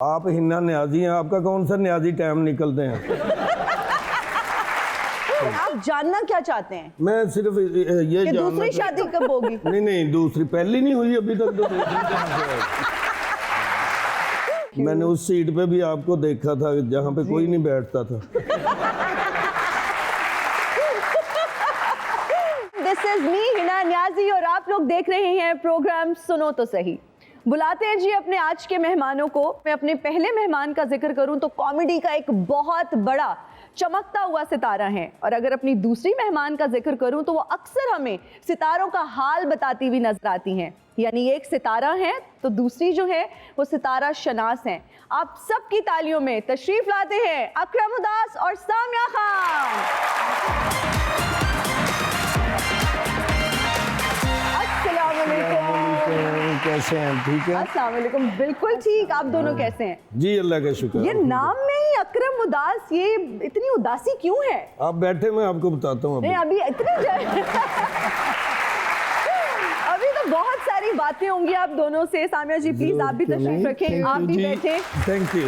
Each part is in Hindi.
आप हिना न्याजी हैं, आपका कौन सा न्याजी टाइम निकलते हैं? आप जानना क्या चाहते हैं मैं सिर्फ ये कि जानना दूसरी शादी कब होगी? नहीं, दूसरी पहली नहीं हुई अभी तक, तो दूसरी कहाँ से आएगी? मैंने उस सीट पे भी आपको देखा था जहाँ पे कोई नहीं बैठता था। This is me Hina Niazi और आप लोग देख रहे हैं प्रोग्राम सुनो तो सही। बुलाते हैं जी अपने आज के मेहमानों को। मैं अपने पहले मेहमान का जिक्र करूं तो कॉमेडी का एक बहुत बड़ा चमकता हुआ सितारा है, और अगर अपनी दूसरी मेहमान का जिक्र करूं तो वो अक्सर हमें सितारों का हाल बताती हुई नजर आती हैं। यानी एक सितारा है तो दूसरी जो है वो सितारा शनास हैं। आप सबकी तालियों में तशरीफ लाते हैं अकरम उदास और सामिया खान। कैसे हैं? ठीक है, अस्सलाम वालेकुम। बिल्कुल ठीक, आप दोनों कैसे हैं? जी अल्लाह का शुक्र। ये नाम में ही अकरम उदास, ये इतनी उदासी क्यों है? आप बैठे, मैं आपको बताता हूँ। नहीं अभी इतनी अभी तो बहुत सारी बातें होंगी आप दोनों से। सामिया जी प्लीज आप भी तशरीफ रखें, आप भी बैठे। Thank you.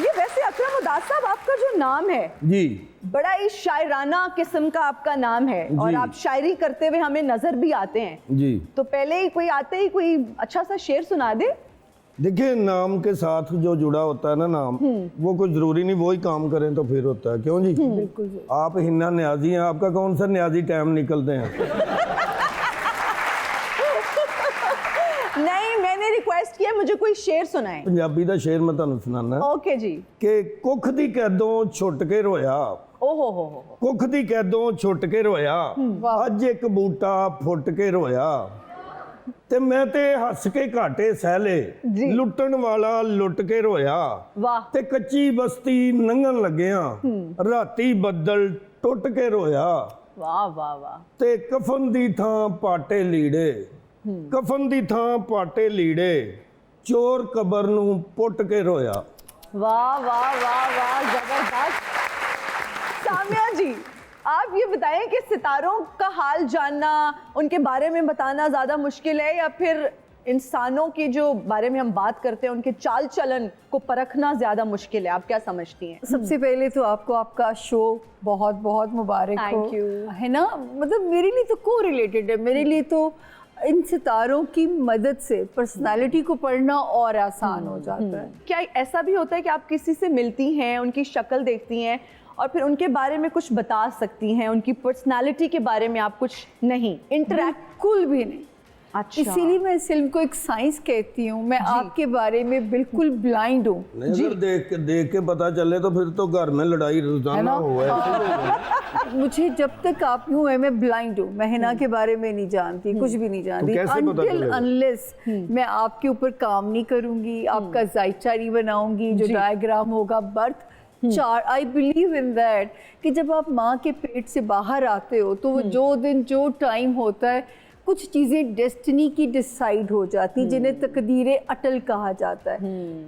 ये वैसे अकरम उदास साहब आपका जो नाम है जी, बड़ा ही शायराना किस्म का आपका नाम है और आप शायरी करते हुए हमें नजर भी आते हैं जी। तो पहले ही कोई आते ही कोई अच्छा सा शेर सुना दे। देखिए, नाम के साथ जो जुड़ा होता है ना नाम, वो कोई जरूरी नहीं वही काम करें तो फिर होता है, क्यों जी? बिल्कुल। आप हिना न्याजी हैं, आपका कौन सा न्याजी टाइम निकलते हैं? नहीं, मैंने रिक्वेस्ट किया मुझे कोई शेर सुनाए। पंजाबी का शेर मैं ਤੁਹਾਨੂੰ सुनाना। ओके जी। कि कुख दी कैदों छुट के रोया, ओहो हो। कुख दी कैदों छुट के रोया, अज एक बूटा फुट के रोया, ते मैं ते हस के घाटे सहले, लुटन वाला लुट के रोया, वाह। ते कच्ची बस्ती लंघन लग्या, राती बदल टुट के रोया, वाह वाह वाह। ते कफन दी थां पाटे लीड़े, कफन दी थां पाटे लीड़े, चोर कबर नू पुट के रोया। वाह वाह वाह वाह, जबरदस्त। सामिया जी आप ये बताएं कि सितारों का हाल जानना, उनके बारे में बताना ज़्यादा मुश्किल है या फिर इंसानों की जो बारे में हम बात करते हैं उनके चाल चलन को परखना ज़्यादा मुश्किल है? आप क्या समझती हैं? सबसे पहले तो आपको आपका शो बहुत बहुत मुबारक हो। Thank you. है ना, मतलब मेरे लिए तो को रिलेटेड है। मेरे लिए तो इन सितारों की मदद से पर्सनालिटी को पढ़ना और आसान हो जाता है। क्या ऐसा भी होता है कि आप किसी से मिलती हैं, उनकी शक्ल देखती हैं और फिर उनके बारे में कुछ बता सकती हैं, उनकी पर्सनालिटी के बारे में आप कुछ नहीं इंटरेक्ट? बिल्कुल भी नहीं। अच्छा। इसीलिए मैं इस फिल्म को एक साइंस कहती हूँ। मैं आपके बारे में बिल्कुल ब्लाइंड हूँ। अगर देख के पता चले तो फिर तो घर में लड़ाई रोजाना हुआ मुझे जब तक आप यूँ है, मैं ब्लाइंड हूँ। मैं हिना के बारे में नहीं जानती, कुछ भी नहीं जानती। अनटिल अनलेस मैं आपके ऊपर काम नहीं करूँगी, आपका जायचा नहीं बनाऊंगी, जो डायग्राम होगा birth chart, I believe in that कि जब आप माँ के पेट से बाहर आते हो तो वो जो दिन जो टाइम होता है, कुछ चीज़ें डेस्टिनी की डिसाइड हो जाती, जिन्हें तकदीरें अटल कहा जाता है।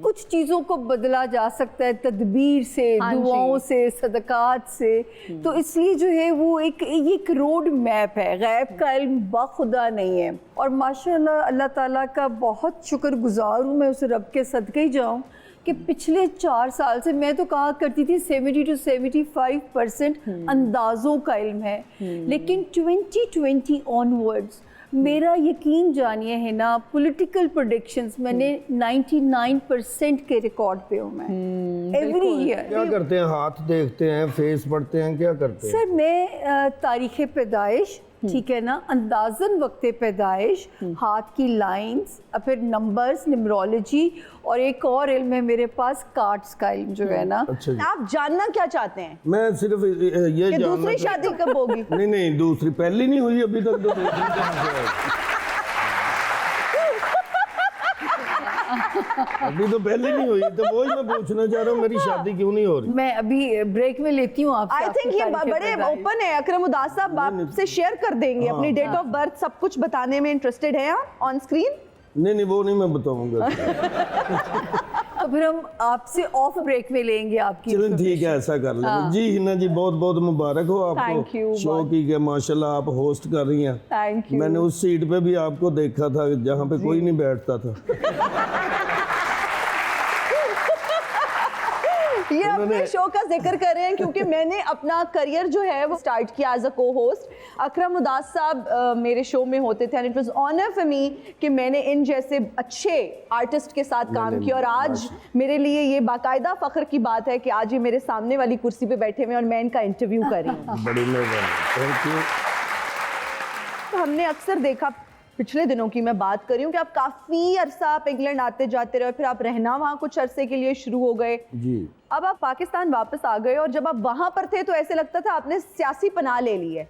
कुछ चीज़ों को बदला जा सकता है तदबीर से, दुआओं से, सदकात से। तो इसलिए जो है वो एक रोड मैप है, गैब का इल्म बाखुदा नहीं है। और माशाअल्लाह अल्लाह ताला का बहुत शुक्रगुजार हूँ मैं, उस रब के सदके ही जाऊँ कि पिछले 4 साल से मैं तो कहा करती थी 70 to 75% अंदाज़ों का इल्म है, लेकिन 2020 ऑनवर्ड्स मेरा यकीन जानिए है ना, पॉलिटिकल प्रेडिक्शंस मैंने 99% के रिकॉर्ड पे हूँ मैं एवरी ईयर। क्या करते हैं? हाथ देखते हैं, फेस पढ़ते हैं, क्या करते हैं? सर मैं तारीख़ पैदाइश, ठीक है ना, अंदाज़न वक्त पैदाइश, हाथ की लाइंस, फिर नंबर्स, न्यूमरोलॉजी, और एक और इल्म है मेरे पास, कार्ड्स का इल्म जो है ना। अच्छा जी। आप जानना क्या चाहते हैं मैं सिर्फ ये कि जानना दूसरी शादी कब होगी? नहीं, दूसरी पहली नहीं हुई अभी तक, तो दूसरी कहाँ से आएगी? अभी तो पहले नहीं हुई, तो वही मैं पूछना चाह रहा हूँ, मेरी शादी क्यों नहीं हो रही? मैं अभी ब्रेक में लेती हूँ आपसे। आई थिंक ये बड़े ओपन है। अकरम उदास साहब आपसे शेयर कर देंगे अपनी डेट ऑफ बर्थ, सब कुछ बताने में इंटरेस्टेड है आप ऑन स्क्रीन? नहीं, वो नहीं मैं बताऊंगा। तो फिर हम आपसे ऑफ ब्रेक में लेंगे आपकी। चलो ठीक है, ऐसा कर लेंगे। जी हिना जी, बहुत बहुत मुबारक हो आपको शो की के माशाल्लाह आप होस्ट कर रही हैं। Thank you. मैंने उस सीट पे भी आपको देखा था जहाँ पे कोई नहीं बैठता था। ये अपने शो का जिक्र कर रहे हैं क्योंकि मैंने अपना करियर जो है वो स्टार्ट किया एज अ को होस्ट। अकरम उदास साहब मेरे शो में होते थे and it was honour for me कि मैंने इन जैसे अच्छे आर्टिस्ट के साथ काम किया और आज मेरे लिए ये बाकायदा फख्र की बात है कि आज ये मेरे सामने वाली कुर्सी पे बैठे हुए हैं और मैं इनका इंटरव्यू कर रही हूँ। बड़ी मेहरबानी, थैंक यू। हमने अक्सर देखा, पिछले दिनों की मैं बात कर रही हूँ कि आप काफी अरसा आप इंग्लैंड आते जाते रहे, फिर आप रहना वहाँ कुछ अरसे के लिए शुरू हो गए जी। अब आप पाकिस्तान वापस आ गए और जब आप वहाँ पर थे तो ऐसे लगता था आपने सियासी पनाह ले ली है।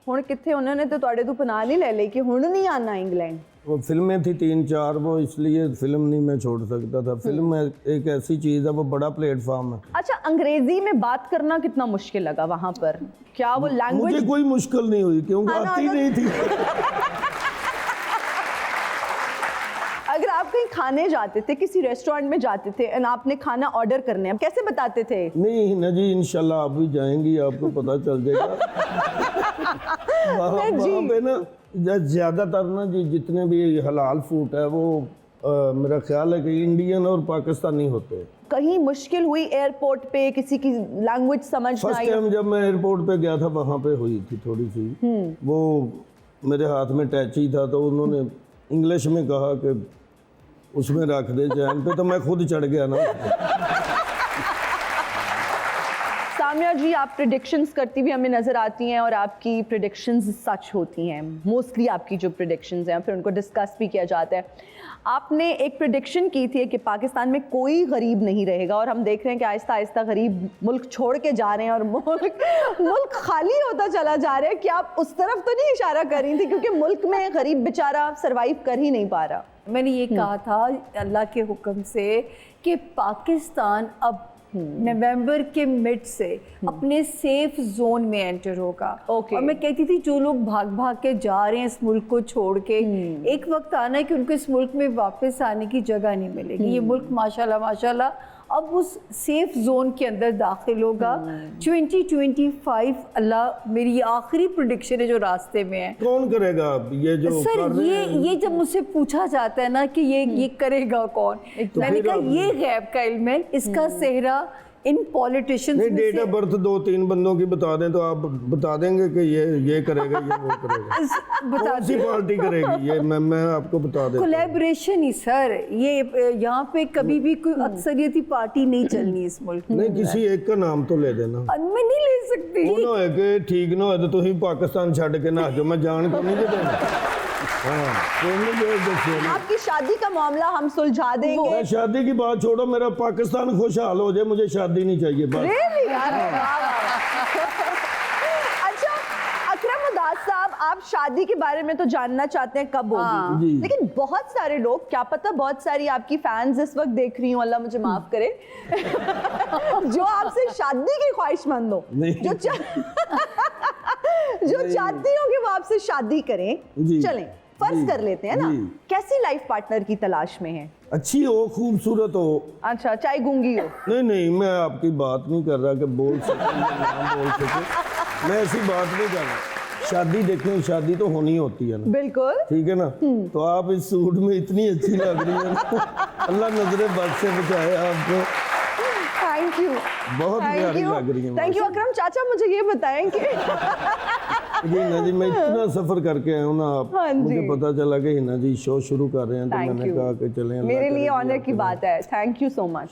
हुण किथे उन्होंने तो तुहाडे तो पनाह नहीं ले ली कि हुण नहीं आना इंग्लैंड। वो फिल्में थी 3-4, वो इसलिए फिल्म नहीं मैं छोड़ सकता था। फिल्म एक ऐसी चीज़ है, वो बड़ा प्लेटफॉर्म है। अच्छा, अंग्रेजी में बात करना कितना मुश्किल लगा वहाँ पर? क्या वो लैंग्वेज? मुझे कोई मुश्किल नहीं हुई क्योंकि आती नहीं थी। अगर आप कहीं खाने जाते थे, किसी रेस्टोरेंट में जाते थे और आपने खाना ऑर्डर करने, आप कैसे बताते थे? नहीं ना जी, इंशाल्लाह आप भी जाएंगी आपको पता चल जाएगा। वहाँ पे ना ज्यादातर ना जी जितने भी हलाल फूड है वो मेरा ख्याल है कि इंडियन और पाकिस्तानी होते हैं। कहीं मुश्किल हुई एयरपोर्ट पे किसी की लैंग्वेज समझ ना फर्स्ट आई? टाइम जब मैं एयरपोर्ट पे गया था वहाँ पे हुई थी थोड़ी सी। वो मेरे हाथ में टैची था तो उन्होंने इंग्लिश में कहा कि उसमें रख दे जैन पे, तो मैं खुद चढ़ गया ना। सामिया जी, आप प्रेडिक्शंस करती हुई हमें नजर आती हैं और आपकी प्रेडिक्शंस सच होती हैं मोस्टली। आपकी जो प्रेडिक्शंस हैं फिर उनको डिस्कस भी किया जाता है। आपने एक प्रेडिक्शन की थी कि पाकिस्तान में कोई गरीब नहीं रहेगा और हम देख रहे हैं कि आहिस्ता आहिस्ता गरीब मुल्क छोड़ के जा रहे हैं और मुल्क खाली होता चला जा रहा है। कि आप उस तरफ तो नहीं इशारा कर रही थी क्योंकि मुल्क में गरीब बेचारा सरवाइव कर ही नहीं पा रहा? मैंने ये कहा था अल्लाह के हुक्म से कि पाकिस्तान अब नवंबर के मिड से अपने सेफ जोन में एंटर होगा। Okay. और मैं कहती थी जो लोग भाग भाग के जा रहे हैं इस मुल्क को छोड़ के, एक वक्त आना है कि उनको इस मुल्क में वापस आने की जगह नहीं मिलेगी। ये मुल्क माशाल्लाह माशाल्लाह अब उस सेफ जोन के अंदर दाखिल होगा। 2025 अल्लाह, मेरी आखिरी प्रेडिक्शन है जो रास्ते में है। कौन करेगा ये जो सर कर रहे हैं? ये जब मुझसे पूछा जाता है ना कि ये करेगा कौन, तो मैंने फिर कहा ये गैब का इल्म है, इसका सेहरा इन पॉलिटिशियंस नहीं, में डेट ऑफ बर्थ 2-3 बंदों की बता दें तो आप बता देंगे कि ये करेगा, ये वो करेगा। बता कौन सी पार्टी करेगी ये मैं आपको बता देता हूं। कोलैबोरेशन ही सर, ये यहाँ पे कभी भी कोई अक्सरियती पार्टी नहीं चलनी इस मुल्क में। नहीं, किसी एक का नाम तो ले देना। मैं नहीं ले सकती। वो ना है कि ठीक ना हो तो तुम पाकिस्तान छड़ के ना जो मैं जान को नहीं देना। हाँ, आपकी शादी का मामला हम सुलझा देंगे। मैं शादी की बात छोड़ो, मेरा पाकिस्तान खुशहाल हो जाए, मुझे शादी नहीं चाहिए बस। Really? अरे वाह, वाह। अच्छा, अकरम उदास साहब, आप शादी के बारे में तो जानना चाहते हैं कब होगी, जी। लेकिन बहुत सारे लोग, क्या पता बहुत सारी आपकी फैंस इस वक्त देख रही हूँ, अल्लाह मुझे माफ करे, जो आपसे शादी की ख्वाहिशमंद हो, जो चाहती हो कि वो आपसे शादी करें। जी। चलें, फर्ज कर लेते हैं ना, जी। कैसी लाइफ पार्टनर की तलाश में है? अच्छी हो, खूबसूरत हो। अच्छा, चाहे गूंगी हो? नहीं, मैं आपकी बात नहीं कर रहा कि बोल सके या ना बोल सके, मैं ऐसी बात नहीं कर रहा। शादी देखें, शादी तो होनी होती है ना। बिल्कुल, ठीक है ना। तो आप इस सूट में इतनी अच्छी लग रही है ना, अल्लाह नजरे बद से बचाए आपको। थैंक यू, बहुत प्यारी लग रही है। Thank you. अकरम चाचा, मुझे ये बताएं कि जी हिना जी, मैं इतना सफर करके आया हूँ ना, आप हाँ जी। मुझे पता चला कि हिना जी शो शुरू कर रहे हैं तो Thank मैंने you. कहा कि चलें, अल्लाह मेरे करे लिए कि ऑनर की आपके बात है। Thank you so much.